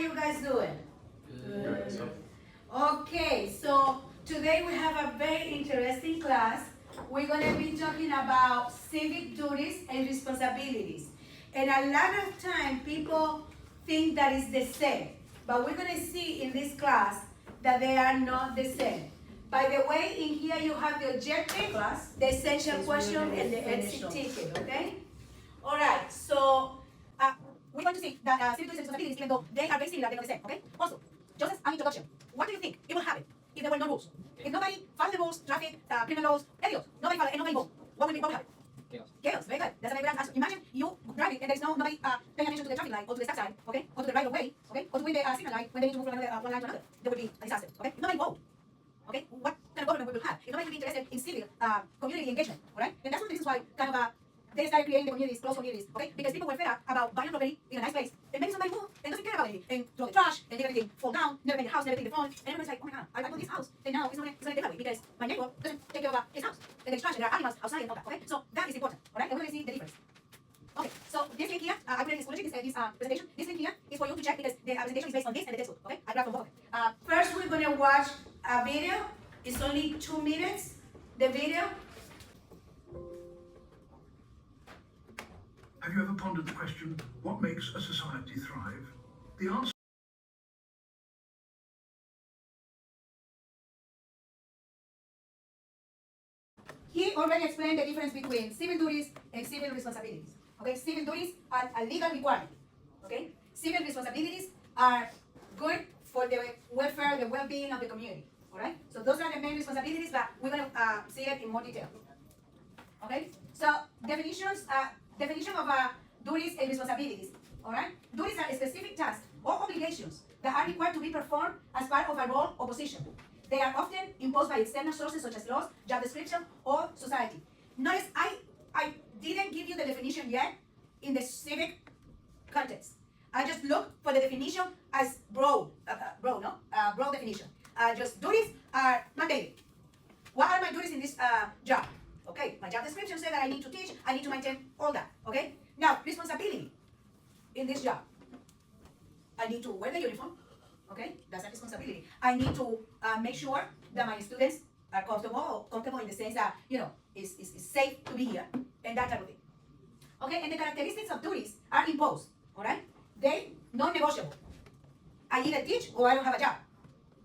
you guys doing? Good. Okay, so today we have a very interesting class. We're going to be talking about civic duties and responsibilities. And a lot of time people think that it's the same. But we're going to see in this class that they are not the same. By the way, in here you have the objective, the essential question, and the exit ticket, okay? All right, so we're going to see that civic duties and responsibilities, even though they are very similar, they're not the same, okay? Also, just as an introduction, what do you think it would happen if there were no rules? If nobody followed the rules, traffic, criminal laws, any laws, nobody followed and nobody voted, what would happen? Chaos. Chaos, very good. That's a very good answer. Imagine you driving and there's nobody paying attention to the traffic light or to the stop sign, okay? Or to the right of way, okay? Or to the signal light when they need to move from one line to another. There would be a disaster, okay? If nobody vote, okay? What kind of government we will have? If nobody will be interested in civil community engagement, all right? And that's one of the reasons why kind of they started creating the communities, close communities, okay? Because people were fed up about buying property in a nice place, and maybe somebody moved and doesn't care about anything, and throw the trash, and leave everything fall down, never make the house, never clean the phone, and everybody's like, oh my god, I bought this house, and now it's not gonna get that way because my neighbor doesn't take care of his house, and there's trash, and there are animals outside and all that, okay? So that is important, all right? And we're gonna see the difference. Okay, so this link here, I put in this presentation. This link here is for you to check because the presentation is based on this and the textbook, okay? I grabbed from both of them. First, we're gonna watch a video. It's only 2 minutes, the video. Have you ever pondered the question, what makes a society thrive? The answer He already explained the difference between civil duties and civil responsibilities. Okay, civil duties are a legal requirement. Okay, civil responsibilities are good for the welfare, the well-being of the community. All right, so those are the main responsibilities, but we're going to see it in more detail. Okay, so definition of duties and responsibilities. All right, duties are specific tasks or obligations that are required to be performed as part of a role or position. They are often imposed by external sources such as laws, job description, or society. Notice I didn't give you the definition yet in the civic context. I just looked for the definition as broad definition. Just duties are mandated. What are my duties in this job? Okay, my job description says that I need to teach, I need to maintain all that. Okay, now responsibility in this job. I need to wear the uniform. Okay, that's a responsibility. I need to make sure that my students are comfortable in the sense that, you know, it's safe to be here, and that type of thing. Okay, and the characteristics of duties are imposed, all right? They non-negotiable. I either teach or I don't have a job,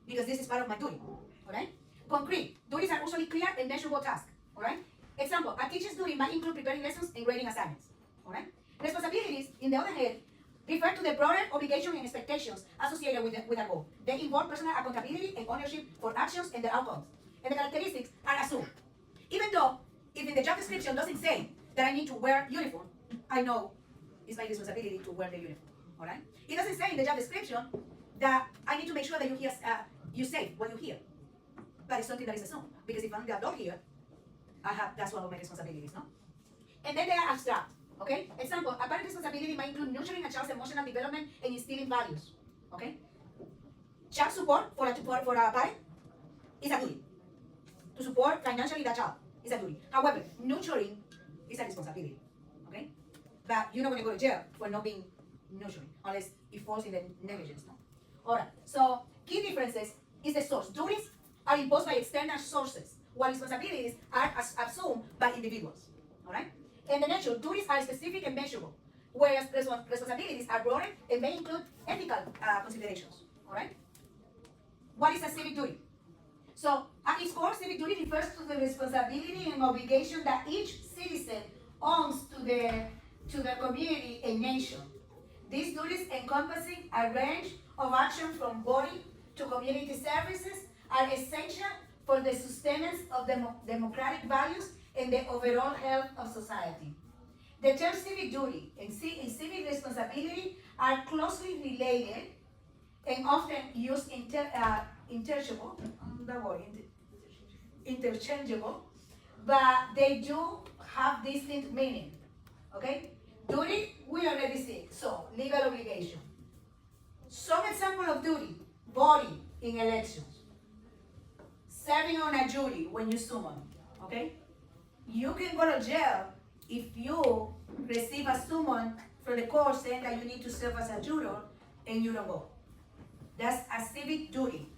because this is part of my duty, all right? Concrete. Duties are usually clear and measurable tasks, all right? Example, a teacher's duty might include preparing lessons and grading assignments, all right? Responsibilities, in the other hand, refer to the broader obligations and expectations associated with a goal. They involve personal accountability and ownership for actions and their outcomes. And the characteristics are assumed. Even though, if in the job description doesn't say that I need to wear uniform, I know it's my responsibility to wear the uniform. All right? It doesn't say in the job description that I need to make sure that you safe when you hear. But it's something that is assumed. Because if I'm the adult here, that's one of my responsibilities, no? And then they are abstract. Okay? Example, a parent responsibility might include nurturing a child's emotional development and instilling values. Okay? Child support for a parent is a duty. To support financially that child is a duty. However, nurturing is a responsibility. Okay? But you're not going to go to jail for not being nurturing unless it falls in the negligence. No? Alright. So key differences is the source. Duties are imposed by external sources, while responsibilities are assumed by individuals. Alright? And the nature, duties are specific and measurable, whereas responsibilities are broader and may include ethical considerations. All right? What is a civic duty? So, at its core, civic duty refers to the responsibility and obligation that each citizen owns to the community and nation. These duties, encompassing a range of actions from voting to community services, are essential for the sustenance of democratic values and the overall health of society. The term civic duty and civic responsibility are closely related and often used interchangeable, but they do have distinct meaning. Okay? Duty, we already see. So, legal obligation. Some example of duty: voting in elections, serving on a jury when you summon. Okay? You can go to jail if you receive a summon from the court saying that you need to serve as a juror and you don't go. That's a civic duty.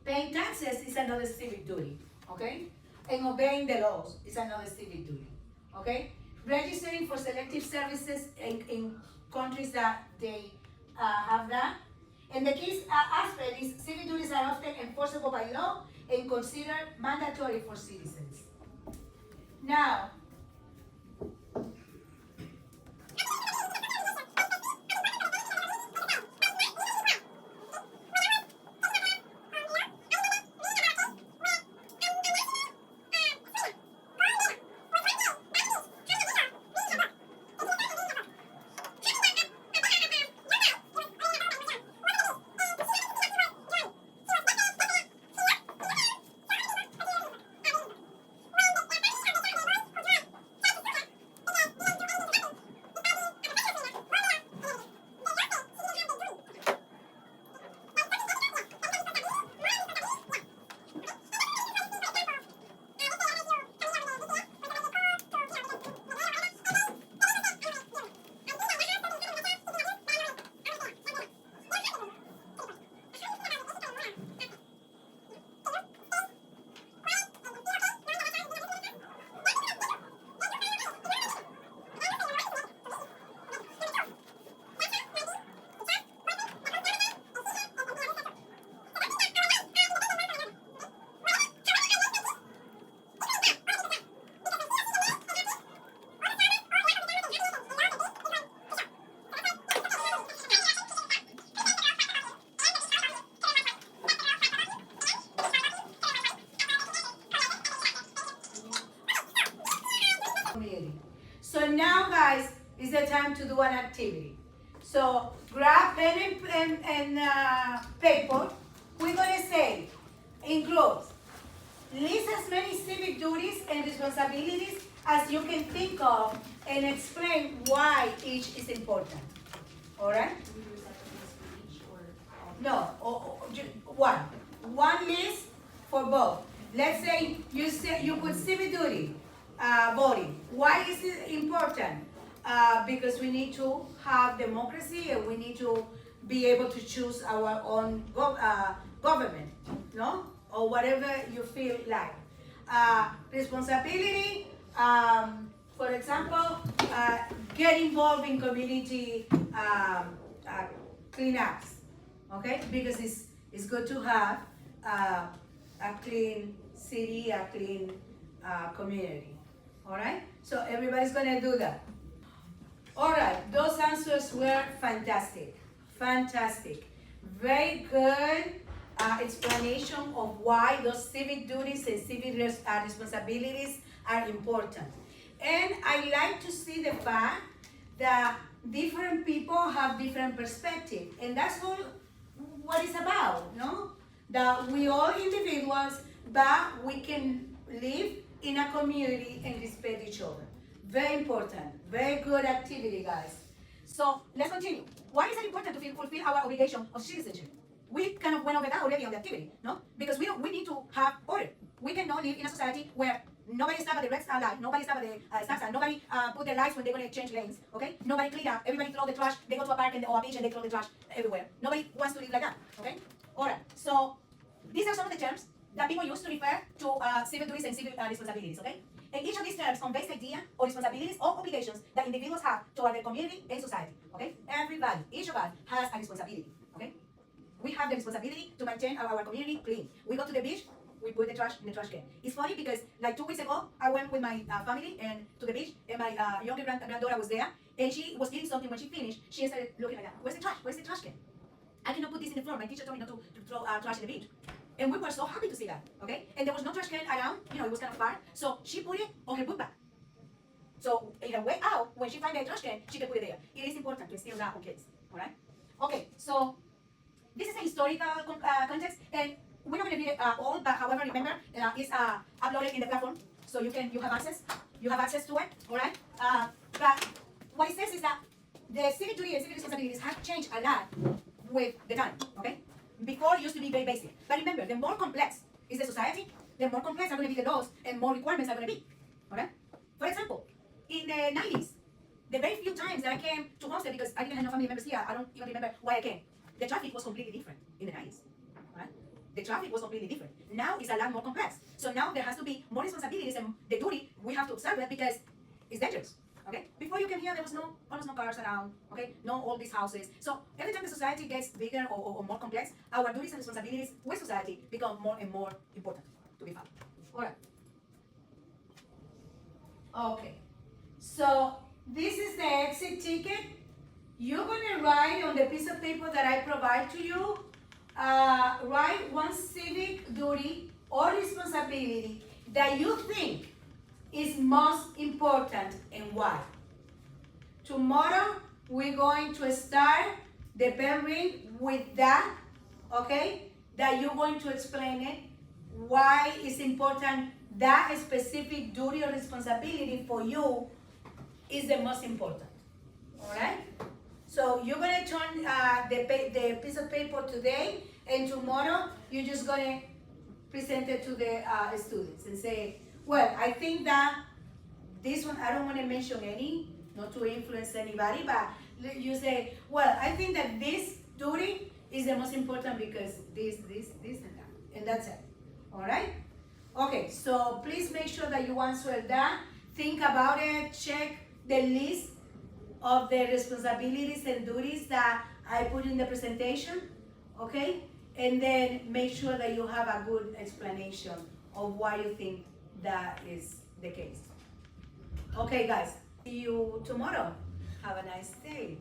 Paying taxes is another civic duty, okay? And obeying the laws is another civic duty, okay? Registering for selective services in countries that they have that. And the key aspect is civic duties are often enforceable by law and considered mandatory for citizens. Now, community. So now, guys, is the time to do an activity. So grab pen and paper. We're gonna say in groups, list as many civic duties and responsibilities as you can think of and explain why each is important. All right? No, one. One list for both. Let's say you put civic duty, voting. Why is it important? Because we need to have democracy and we need to be able to choose our own government, no? Or whatever you feel like. Responsibility, for example, get involved in community cleanups, okay? Because it's good to have a clean city, a clean community, all right? So everybody's gonna do that. All right, those answers were fantastic, fantastic. Very good explanation of why those civic duties and civic responsibilities are important. And I like to see the fact that different people have different perspectives, and that's all what it's about, no? That we all individuals, but we can live in a community and respect each other. Very important, very good activity, guys. So let's continue. Why is it important to fulfill our obligation of citizenship? We kind of went over that already on the activity, no? Because we need to have order. We cannot live in a society where nobody stop at the red light, nobody stop at the stop sign, nobody put their lights when they're going to change lanes, okay? Nobody clean up, everybody throw the trash, they go to a park or a beach and they throw the trash everywhere. Nobody wants to live like that, okay? All right, so these are some of the terms that people use to refer to civil duties and civil responsibilities, okay? And each of these terms conveys the idea or responsibilities or obligations that individuals have toward their community and society, okay? Everybody, each of us has a responsibility, okay? We have the responsibility to maintain our community clean. We go to the beach, we put the trash in the trash can. It's funny because like 2 weeks ago, I went with my family and to the beach, and my younger granddaughter was there, and she was eating something. When she finished, she started looking like that. Where's the trash? Where's the trash can? I cannot put this in the floor. My teacher told me not to throw trash in the beach. And we were so happy to see that, okay? And there was no trash can around, it was kind of far. So she put it on her book bag. So in her way out, when she finds the trash can, she can put it there. It is important to instill that on kids, all right? Okay, so this is a historical context, and we're not going to read it all, but however, remember, it's uploaded in the platform, so you have access to it, all right? But what it says is that the civic duty and civic responsibilities have changed a lot with the time, okay? Before it used to be very basic, but remember, the more complex is the society, the more complex are going to be the laws, and more requirements are going to be, okay? For example, in the 90s, the very few times that I came to hostel, because I didn't have no family members here, I don't even remember why I came. the traffic was completely different in the 90s, right? The traffic was completely different. Now it's a lot more complex. So now there has to be more responsibilities and the duty, we have to observe it because it's dangerous. Okay? Before you came here, there was almost no cars around, okay? No all these houses. So every time the society gets bigger or more complex, our duties and responsibilities with society become more and more important to be found. All right. Okay. So this is the exit ticket. You're gonna write on the piece of paper that I provide to you, write one civic duty or responsibility that you think is most important and why. Tomorrow, we're going to start the bell ring with that, okay? That you're going to explain it, why it's important that specific duty or responsibility for you is the most important, all right? So you're gonna turn the piece of paper today, and tomorrow you're just gonna present it to the students and say, well, I think that this one, I don't wanna mention any, not to influence anybody, but you say, well, I think that this duty is the most important because this, and that, and that's it, all right? Okay, so please make sure that you answer that, think about it, check the list of the responsibilities and duties that I put in the presentation, okay? And then make sure that you have a good explanation of why you think that is the case. Okay, guys, see you tomorrow. Have a nice day.